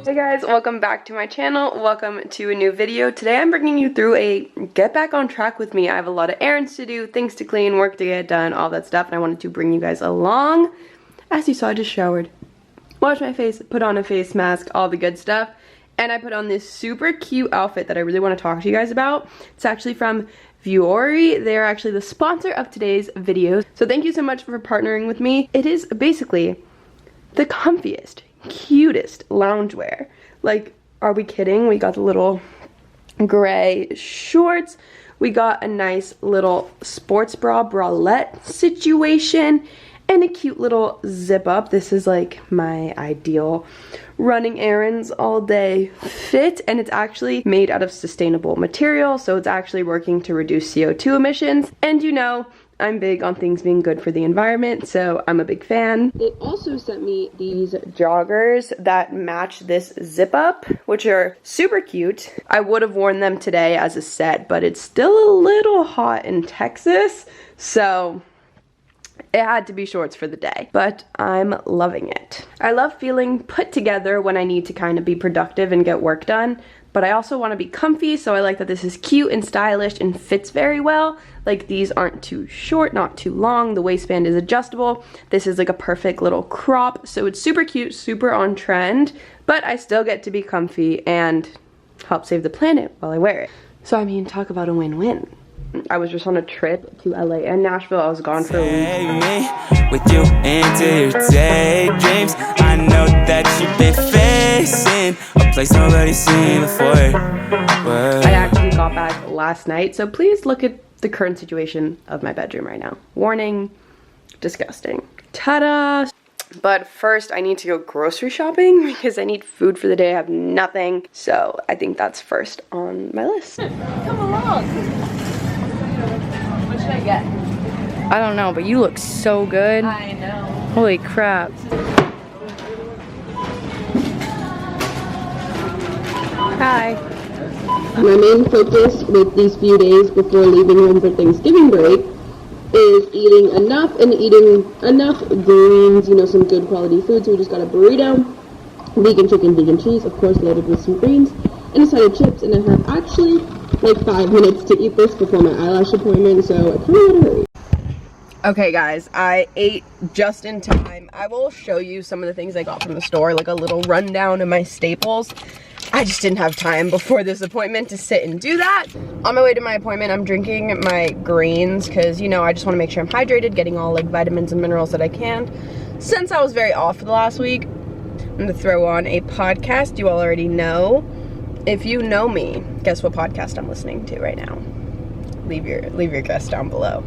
Hey guys, welcome back to my channel. Welcome to a new video. Today I'm bringing you through a get back on track with me. I have a lot of errands to do, things to clean, work to get done, all that stuff, and I wanted to bring you guys along. As you saw, I just showered, washed my face, put on a face mask, all the good stuff, and I put on this super cute outfit that I really want to talk to you guys about. It's actually from Vuori. They're actually the sponsor of today's video, so thank you so much for partnering with me. It is basically the comfiest, cutest loungewear. Like, are we kidding? We got the little gray shorts. We got a nice little sports bra bralette situation and a cute little zip up. This is like my ideal running errands all day fit, and it's actually made out of sustainable material, so it's actually working to reduce CO2 emissions. And you know, I'm big on things being good for the environment, so I'm a big fan. They also sent me these joggers that match this zip up, which are super cute. I would have worn them today as a set, but it's still a little hot in Texas, so it had to be shorts for the day, but I'm loving it. I love feeling put together when I need to kind of be productive and get work done, but I also want to be comfy, so I like that this is cute and stylish and fits very well. Like, these aren't too short, not too long. The waistband is adjustable. This is like a perfect little crop, so it's super cute, super on trend, but I still get to be comfy and help save the planet while I wear it. So I mean, talk about a win-win. I was just on a trip to LA and Nashville. I was gone for a week. Me with you into your daydreams. I know that you've been facing a place nobody's seen before. I actually got back last night, so please look at the current situation of my bedroom right now. Warning, disgusting. Ta-da! But first, I need to go grocery shopping because I need food for the day. I have nothing, so I think that's first on my list. Come along. What should I get? I don't know, but you look so good. I know. Holy crap. Hi. My main focus with these few days before leaving home for Thanksgiving break is eating enough greens, you know, some good quality food. So we just got a burrito, vegan chicken, vegan cheese, of course loaded with some greens, and a side of chips, and I have actually like 5 minutes to eat this before my eyelash appointment, so I kind of gotta hurry. Okay guys, I ate just in time. I will show you some of the things I got from the store, like a little rundown of my staples. I just didn't have time before this appointment to sit and do that. On my way to my appointment, I'm drinking my greens because, you know, I just want to make sure I'm hydrated, getting all like vitamins and minerals that I can. Since I was very off for the last week, I'm gonna throw on a podcast you all already know. If you know me, guess what podcast I'm listening to right now? Leave your guess down below.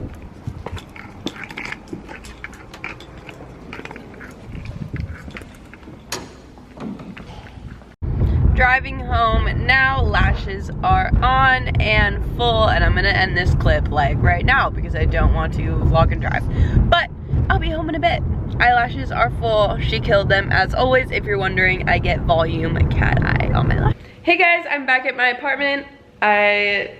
Driving home now, lashes are on and full, and I'm gonna end this clip like right now because I don't want to vlog and drive, but I'll be home in a bit. Eyelashes are full. She killed them as always. If you're wondering, I get volume cat eye on my lash. Hey guys, I'm back at my apartment. I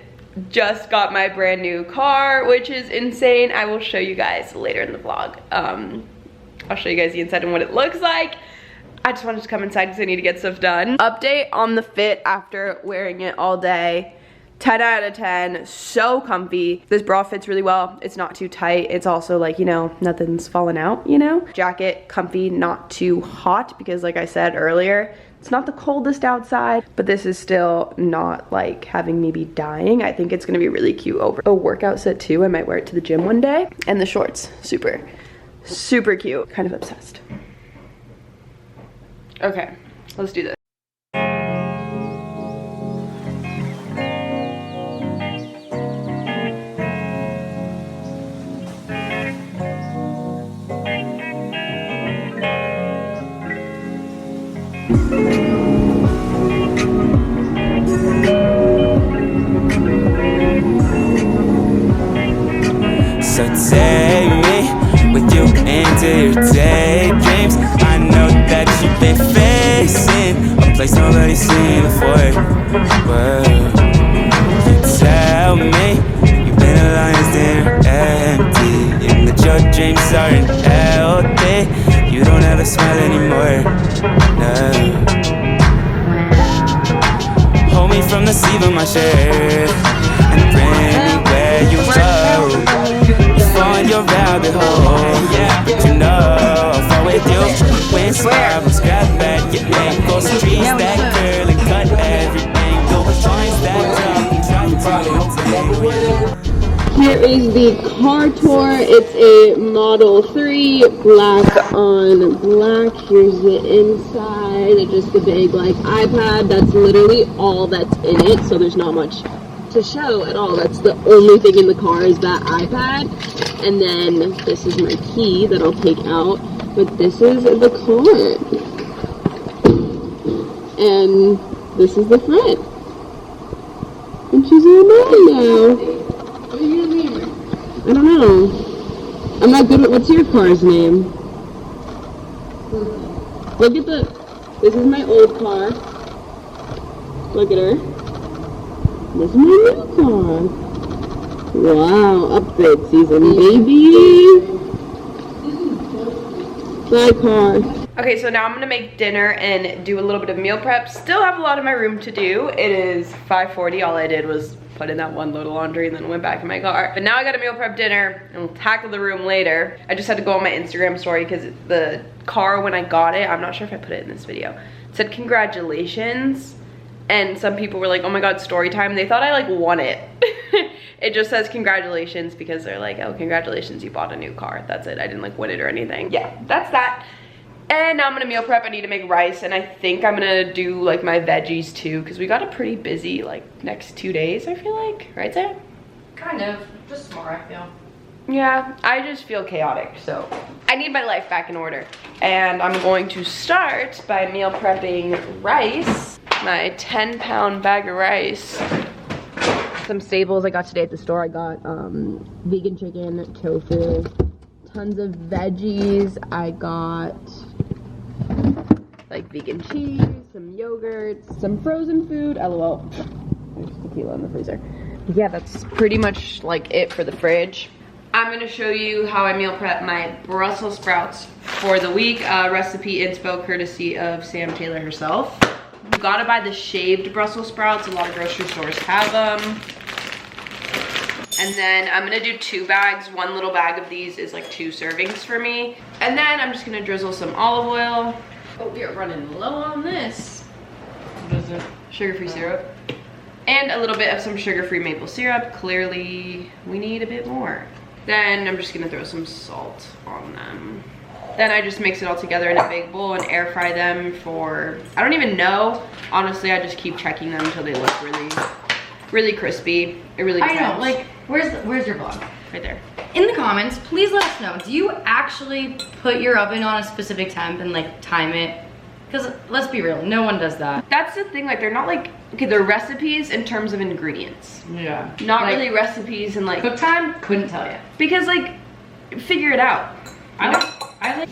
just got my brand new car, which is insane. I will show you guys later in the vlog. I'll show you guys the inside and what it looks like. I just wanted to come inside because I need to get stuff done. Update on the fit after wearing it all day. 10 out of 10, so comfy. This bra fits really well. It's not too tight. It's also like, you know, nothing's falling out, you know? Jacket, comfy, not too hot because like I said earlier, it's not the coldest outside, but this is still not like having me be dying. I think it's gonna be really cute over a workout set too. I might wear it to the gym one day. And the shorts, super, super cute. Kind of obsessed. Okay, let's do this. So take me with you into your daydreams. I know that you've been facing a place nobody's seen before. Well, you tell me you've been a lion's dinner empty, and that your dreams aren't healthy. You don't ever smile anymore, no. the sleeve of my shirt and bring me where you go. You fall in your rabbit hole, but you know I'll fall with you. When spirals grab at your ankles, trees that curl and cut every angle, joints that jump and try to take. Here is the car tour. It's a Model 3, black on black. Here's the inside. It's just a big like iPad. That's literally all that's in it, so there's not much to show at all. That's the only thing in the car is that iPad. And then this is my key that I'll take out. But this is the car. And this is the front. And she's a man now. What are you gonna name her? I don't know. I'm not good at what's your car's name? Look at this is my old car. Look at her. This is my new car. Wow, upgrade season, baby. My car. Okay, so now I'm gonna make dinner and do a little bit of meal prep. Still have a lot of my room to do. It is 5:40. All I did was put in that one load of laundry and then went back in my car. But now I gotta meal prep dinner and we'll tackle the room later. I just had to go on my Instagram story because the car, when I got it, I'm not sure if I put it in this video, it said congratulations. And some people were like, oh my God, story time. They thought I like won it. It just says congratulations because they're like, oh, congratulations, you bought a new car. That's it, I didn't like win it or anything. Yeah, that's that. And now I'm gonna meal prep. I need to make rice, and I think I'm gonna do like my veggies too, because we got a pretty busy like next 2 days, I feel like, right, Sam? Kind of, just more, I feel. Yeah, I just feel chaotic, so I need my life back in order. And I'm going to start by meal prepping rice, my 10-pound bag of rice. Some staples I got today at the store. I got vegan chicken, tofu, tons of veggies. I got like vegan cheese, some yogurt, some frozen food. LOL. There's tequila in the freezer. Yeah, that's pretty much like it for the fridge. I'm gonna show you how I meal prep my Brussels sprouts for the week. Recipe inspo courtesy of Sam Taylor herself. You gotta buy the shaved Brussels sprouts. A lot of grocery stores have them. And then I'm gonna do 2 bags. One little bag of these is like 2 servings for me. And then I'm just gonna drizzle some olive oil. Oh, we are running low on this. What is it? Sugar-free syrup. And a little bit of some sugar-free maple syrup. Clearly, we need a bit more. Then I'm just gonna throw some salt on them. Then I just mix it all together in a big bowl and air fry them for, I don't even know. Honestly, I just keep checking them until they look really crispy. It really depends. I know, like, where's your vlog? Right there. In the comments, please let us know. Do you actually put your oven on a specific temp and like time it? Because let's be real, no one does that. That's the thing, like they're not like, okay, they're recipes in terms of ingredients. Yeah. Not like, really recipes and like. Cook time, couldn't tell you. Because like, figure it out. I like.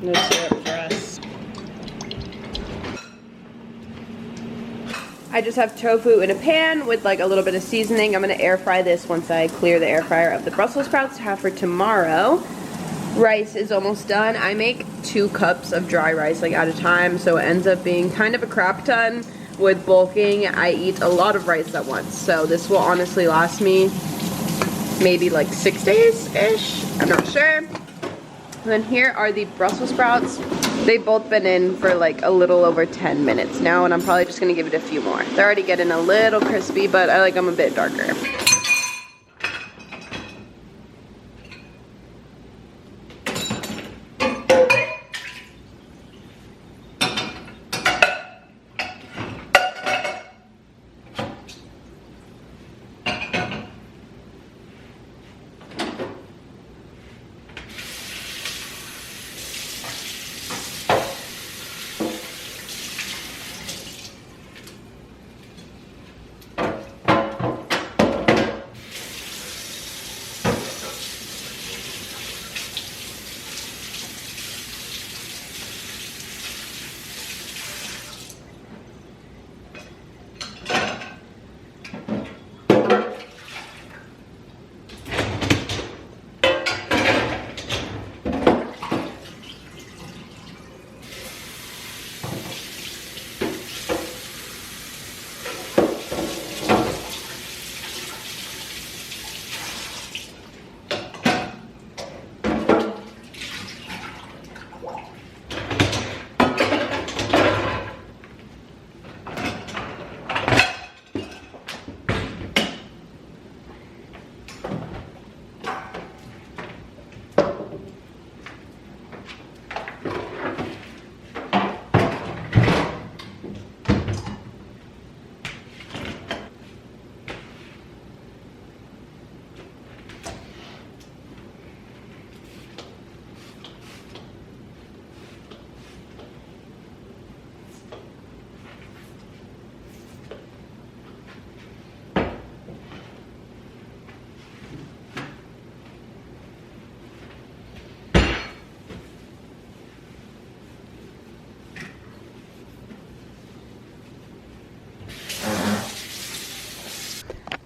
No syrup for us. I just have tofu in a pan with like a little bit of seasoning. I'm gonna air fry this once I clear the air fryer of the Brussels sprouts to have for tomorrow. Rice is almost done. I make 2 cups of dry rice like at a time, so it ends up being kind of a crap ton. With bulking, I eat a lot of rice at once, so this will honestly last me maybe like 6 days-ish. I'm not sure. And then here are the Brussels sprouts. They've both been in for like a little over 10 minutes now, and I'm probably just gonna give it a few more. They're already getting a little crispy, but I like them a bit darker.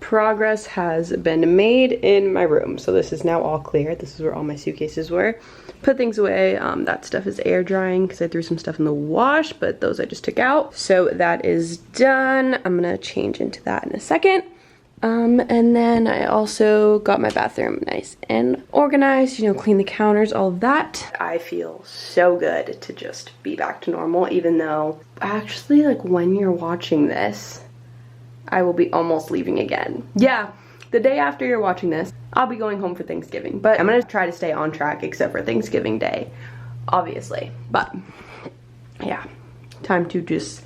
progress has been made in my room. So this is now all clear. This is where all my suitcases were. Put things away. That stuff is air drying because I threw some stuff in the wash, but those I just took out. So that is done. I'm gonna change into that in a second. And then I also got my bathroom nice and organized, you know, clean the counters, all of that. I feel so good to just be back to normal, even though actually, like, when you're watching this, I will be almost leaving again. Yeah, the day after you're watching this, I'll be going home for Thanksgiving, but I'm gonna try to stay on track except for Thanksgiving Day, obviously. But yeah, time to just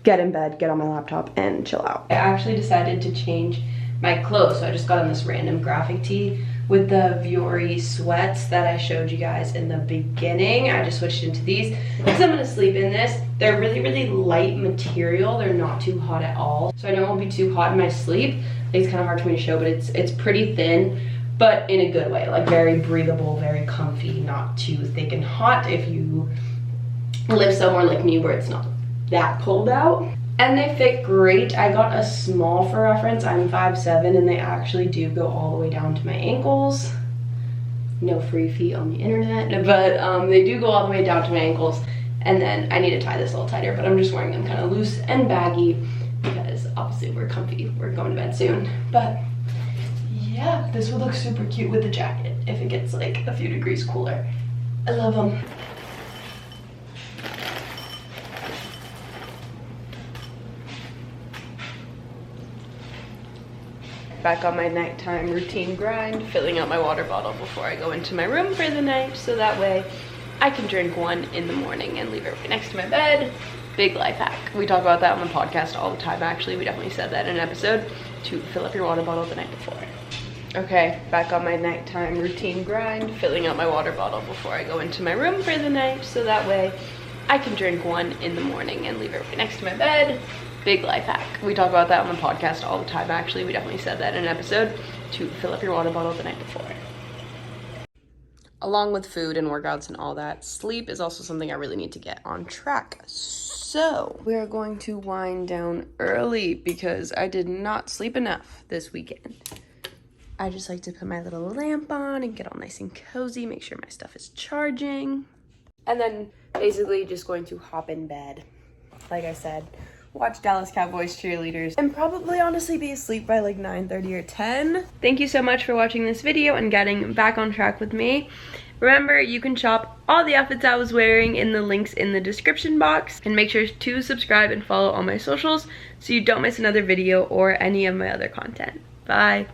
get in bed, get on my laptop, and chill out. I actually decided to change my clothes, so I just got on this random graphic tee with the Vuori sweats that I showed you guys in the beginning. I just switched into these because I'm gonna sleep in this. They're really, really light material. They're not too hot at all, so I know it won't be too hot in my sleep. It's kind of hard for me to show, but it's pretty thin, but in a good way, like very breathable, very comfy, not too thick and hot if you live somewhere like me where it's not that cold out. And they fit great. I got a small for reference. I'm 5'7", and they actually do go all the way down to my ankles. No free feet on the internet, but they do go all the way down to my ankles. And then I need to tie this a little tighter, but I'm just wearing them kind of loose and baggy because obviously we're comfy. We're going to bed soon. But yeah, this would look super cute with the jacket if it gets like a few degrees cooler. I love them. Back on my nighttime routine grind, filling out my water bottle before I go into my room for the night, so that way I can drink one in the morning and leave it right next to my bed. Big life hack. We talk about that on the podcast all the time, actually. We definitely said that in an episode, to fill up your water bottle the night before. Okay, back on my nighttime routine grind, filling out my water bottle before I go into my room for the night, so that way I can drink one in the morning and leave it right next to my bed. Big life hack. We talk about that on the podcast all the time, actually. We definitely said that in an episode, to fill up your water bottle the night before. Along with food and workouts and all that, sleep is also something I really need to get on track. So we're going to wind down early because I did not sleep enough this weekend. I just like to put my little lamp on and get all nice and cozy, make sure my stuff is charging. And then basically just going to hop in bed, like I said, watch Dallas Cowboys cheerleaders, and probably honestly be asleep by like 9:30 or 10. Thank you so much for watching this video and getting back on track with me. Remember, you can shop all the outfits I was wearing in the links in the description box, and make sure to subscribe and follow all my socials so you don't miss another video or any of my other content. Bye.